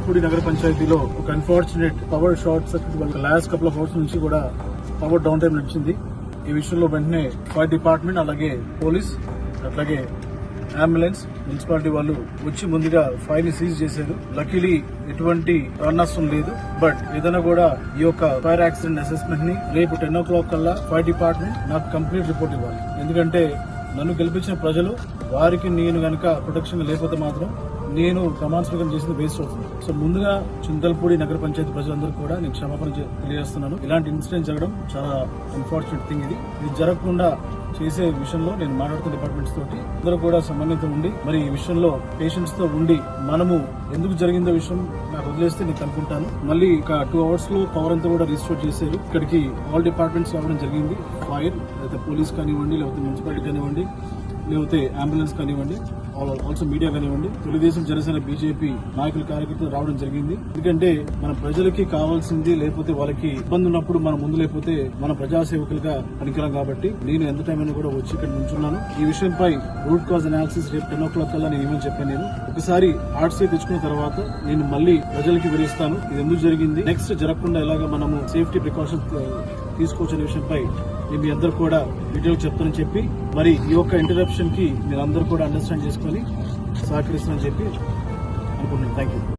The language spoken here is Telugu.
చింతలపూడి నగర పంచాయతీలో ఒక అన్ఫార్చునేట్ పవర్ షార్ట్ సర్క్యూట్ వల్ల లాస్ట్ కపుల్ ఆఫ్ అవర్స్ నుంచి కూడా పవర్ డౌన్ టైం నడిచింది. ఈ విషయంలో వెంటనే ఫైర్ డిపార్ట్మెంట్ అలాగే పోలీస్ అట్లాగే అంబులెన్స్ మున్సిపాలిటీ వాళ్ళు వచ్చి ముందుగా ఫైర్ ని సీజ్ చేశారు. లక్కీలీ ఎటువంటి ప్రాణనష్టం లేదు. బట్ ఏదైనా కూడా ఈ యొక్క ఫైర్ యాక్సిడెంట్ అసెస్మెంట్ ని రేపు 10 o'clock కల్లా ఫైర్ డిపార్ట్మెంట్ నాకు కంప్లీట్ రిపోర్ట్ ఇవ్వాలి. ఎందుకంటే నన్ను గెలిపించిన ప్రజలు వారికి నేను గనక ప్రొటెక్షన్ లేకపోతే మాత్రం నేను ప్రమాణ స్వీకారం చేసింది వేస్ట్ అవుతుంది. సో ముందుగా చింతలపూడి నగర పంచాయతీ ప్రజలందరూ కూడా నేను క్షమాపణ తెలియజేస్తున్నాను. ఇలాంటి ఇన్సిడెంట్ జరగడం చాలా అన్ఫార్చునేట్ థింగ్. ఇది జరగకుండా చేసే విషయంలో నేను మాట్లాడుతున్న డిపార్ట్మెంట్స్ తోటి అందరూ కూడా సంబంధితం ఉండి మరి ఈ విషయంలో పేషెంట్స్ తో ఉండి మనము ఎందుకు జరిగిందో విషయం నాకు వదిలేస్తే నేను కనుక్కుంటాను. మళ్ళీ ఒక 2 hours లో పవర్ అంతా కూడా రిస్టోర్ చేశారు. ఇక్కడికి ఆల్ డిపార్ట్మెంట్స్ రావడం జరిగింది. ఫైర్ లేకపోతే పోలీస్ కానివ్వండి, లేకపోతే మున్సిపాలిటీ కానివ్వండి, లేకపోతే అంబులెన్స్ కానివ్వండి, ఆల్సో మీడియా కానివ్వండి, తెలుగుదేశం జనసేన బీజేపీ నాయకులు కార్యకర్తలు రావడం జరిగింది. ఎందుకంటే మన ప్రజలకి కావాల్సింది లేకపోతే వాళ్ళకి ఇబ్బంది ఉన్నప్పుడు మనం ముందు లేకపోతే మన ప్రజాసేవకులుగా పనికిరాం. కాబట్టి నేను ఎంత టైం అయినా కూడా వచ్చి ఇక్కడ నుంచున్నాను. ఈ విషయంపై రూట్ కాజ్ అనాలిసిస్ రేపు 10 o'clock కల్లా నేను ఏమని చెప్పాను. నేను ఒకసారి ఆర్ట్స్ తెచ్చుకున్న తర్వాత నేను మళ్ళీ ప్రజలకి వివరిస్తాను ఇది ఎందుకు జరిగింది, నెక్స్ట్ జరగకుండా ఎలాగా మనము సేఫ్టీ ప్రికాషన్స్ తీసుకోవచ్చనే విషయంపై నేను మీ అందరూ కూడా డీటెయిల్ చెప్తానని చెప్పి మరి ఈ యొక్క ఇంటరప్షన్ కి మీరు అందరూ కూడా అండర్స్టాండ్ చేసుకుని సహకరిస్తానని చెప్పి అనుకుంటున్నాను. Thank you.